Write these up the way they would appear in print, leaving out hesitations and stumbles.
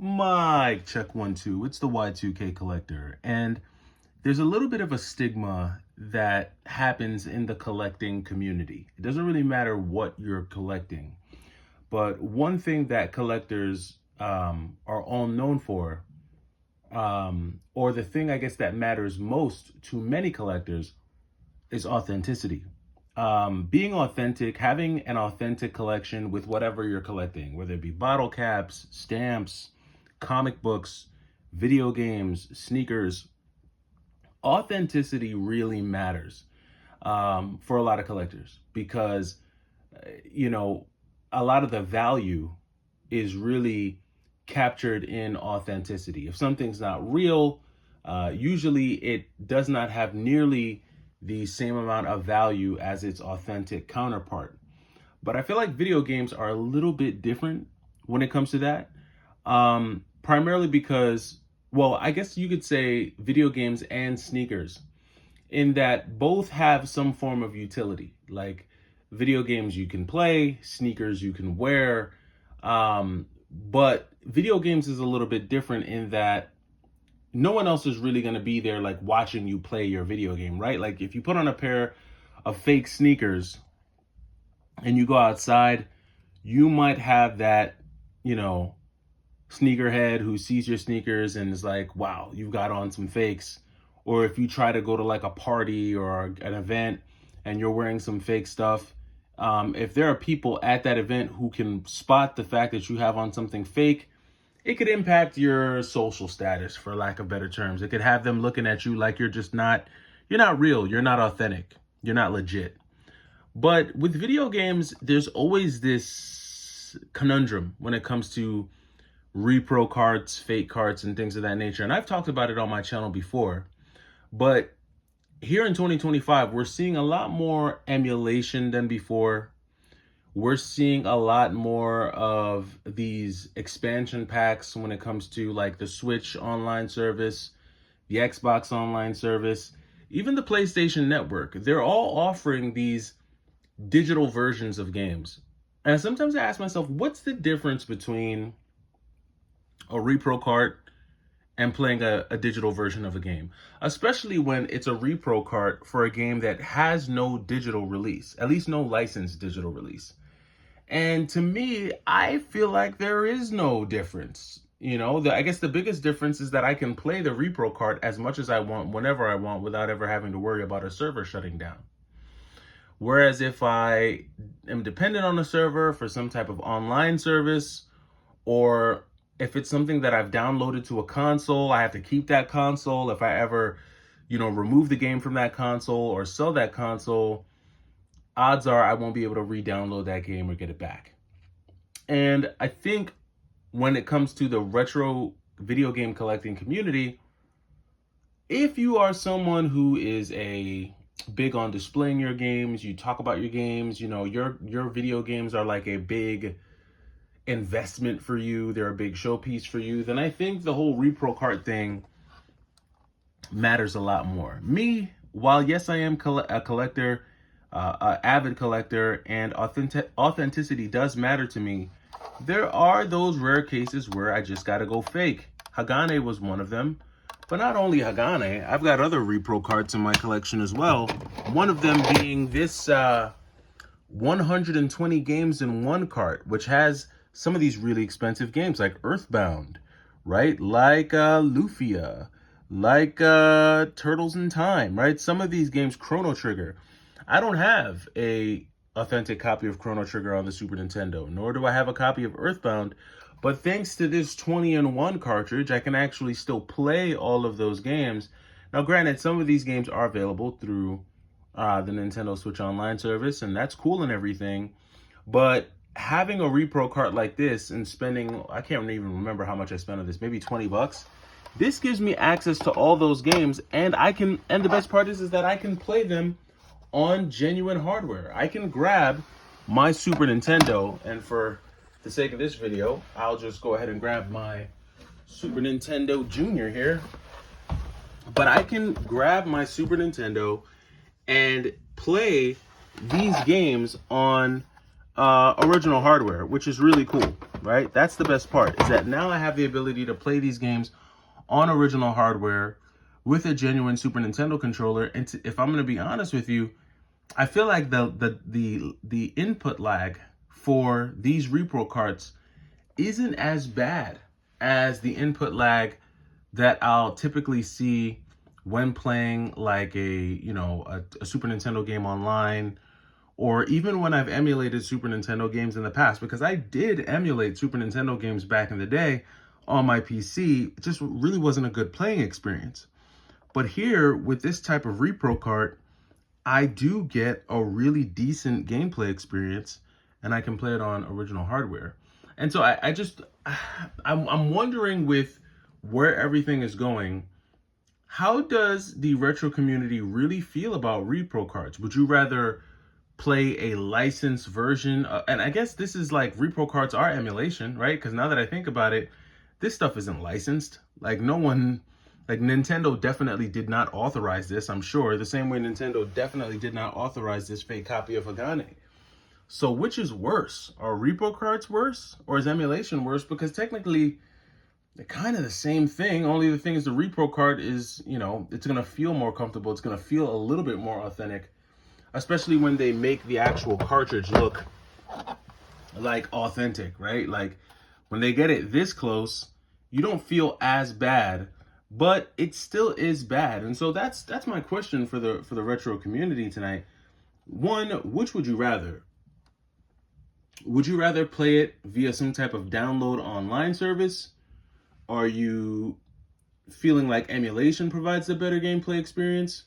Mic check 1 2. It's the Y2K collector, and there's a little bit of a stigma that happens in the collecting community. It doesn't really matter what you're collecting, but one thing that collectors are all known for, or the thing I guess that matters most to many collectors, is authenticity. Being authentic, having an authentic collection with whatever you're collecting, whether it be bottle caps, stamps, comic books, video games, sneakers. Authenticity really matters for a lot of collectors because, you know, a lot of the value is really captured in authenticity. If something's not real, usually it does not have nearly the same amount of value as its authentic counterpart. But I feel like video games are a little bit different when it comes to that. Primarily because, well, I guess you could say video games and sneakers, in that both have some form of utility. Like video games you can play, sneakers you can wear. But video games is a little bit different in that no one else is really going to be there like watching you play your video game, right? Like if you put on a pair of fake sneakers and you go outside, you might have that, sneakerhead who sees your sneakers and is like, wow, you've got on some fakes. Or if you try to go to like a party or an event and you're wearing some fake stuff, if there are people at that event who can spot the fact that you have on something fake, it could impact your social status, for lack of better terms. It could have them looking at you like you're not real, you're not authentic, you're not legit. But with video games, there's always this conundrum when it comes to repro cards, fake cards, and things of that nature. And I've talked about it on my channel before. But here in 2025, we're seeing a lot more emulation than before. We're seeing a lot more of these expansion packs when it comes to like the Switch online service, the Xbox online service, even the PlayStation Network. They're all offering these digital versions of games. And sometimes I ask myself, what's the difference between a repro cart and playing a digital version of a game, especially when it's a repro cart for a game that has no digital release, at least no licensed digital release. And to me, I feel like there is no difference. I guess the biggest difference is that I can play the repro cart as much as I want, whenever I want, without ever having to worry about a server shutting down. Whereas if I am dependent on a server for some type of online service, or if it's something that I've downloaded to a console, I have to keep that console. If I ever, remove the game from that console or sell that console, odds are I won't be able to re-download that game or get it back. And I think when it comes to the retro video game collecting community, if you are someone who is big on displaying your games, you talk about your games, your video games are like a big investment for you, they're a big showpiece for you, then I think the whole repro cart thing matters a lot more. Me, while yes, I am a collector, an avid collector, and authenticity does matter to me, there are those rare cases where I just gotta go fake. Hagane was one of them. But not only Hagane, I've got other repro carts in my collection as well. One of them being this 120 games in one cart, which has some of these really expensive games like Earthbound, right? Like Lufia, like Turtles in Time, right? Some of these games, Chrono Trigger. I don't have a authentic copy of Chrono Trigger on the Super Nintendo, nor do I have a copy of Earthbound. But thanks to this 20-in-1 cartridge, I can actually still play all of those games. Now, granted, some of these games are available through the Nintendo Switch Online service, and that's cool and everything. But having a repro cart like this and spending, I can't even remember how much I spent on this, maybe $20. This gives me access to all those games, and and the best part is that I can play them on genuine hardware. I can grab my Super Nintendo, and for the sake of this video, I'll just go ahead and grab my Super Nintendo Junior here. But I can grab my Super Nintendo and play these games on original hardware, which is really cool. right? That's the best part, is that now I have the ability to play these games on original hardware with a genuine Super Nintendo controller. And if I'm going to be honest with you, I feel like the input lag for these Repro carts isn't as bad as the input lag that I'll typically see when playing like a Super Nintendo game online, or even when I've emulated Super Nintendo games in the past, because I did emulate Super Nintendo games back in the day on my PC. It just really wasn't a good playing experience. But here with this type of Repro cart, I do get a really decent gameplay experience, and I can play it on original hardware. And so I'm wondering, with where everything is going, how does the retro community really feel about Repro carts? Would you rather play a licensed version? And I guess this is like, Repro carts are emulation, right? Because now that I think about it, this stuff isn't licensed. Like, no one, like Nintendo definitely did not authorize this, I'm sure. The same way Nintendo definitely did not authorize this fake copy of Hagane. So which is worse? Are Repro carts worse, or is emulation worse? Because technically, they're kind of the same thing. Only the thing is, the Repro cart is, it's going to feel more comfortable. It's going to feel a little bit more authentic, especially when they make the actual cartridge look like authentic, right? Like, when they get it this close, you don't feel as bad, but it still is bad. And so that's my question for the retro community tonight. One, which would you rather? Would you rather play it via some type of download online service? Are you feeling like emulation provides a better gameplay experience?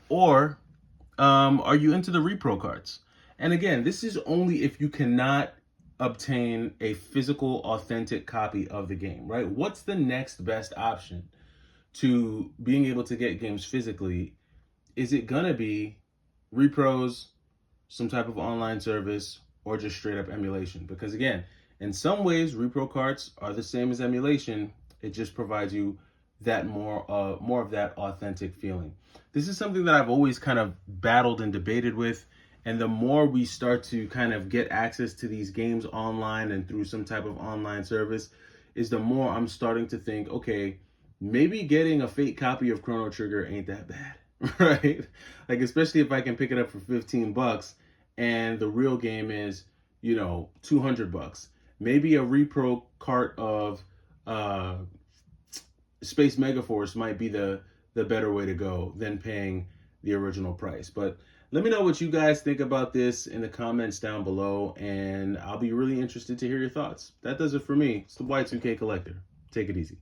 Or are you into the Repro carts? And again, this is only if you cannot obtain a physical, authentic copy of the game, right? What's the next best option to being able to get games physically? Is it gonna be repros, some type of online service, or just straight up emulation? Because again, in some ways, Repro carts are the same as emulation. It just provides you that more of that authentic feeling. This is something that I've always kind of battled and debated with. And the more we start to kind of get access to these games online and through some type of online service, is the more I'm starting to think, okay, maybe getting a fake copy of Chrono Trigger ain't that bad, right? Like, especially if I can pick it up for $15 and the real game is, $200. Maybe a Repro cart of Space Megaforce might be the better way to go than paying the original price. But let me know what you guys think about this in the comments down below, and I'll be really interested to hear your thoughts. That does it for me. It's the Y2K Collector. Take it easy.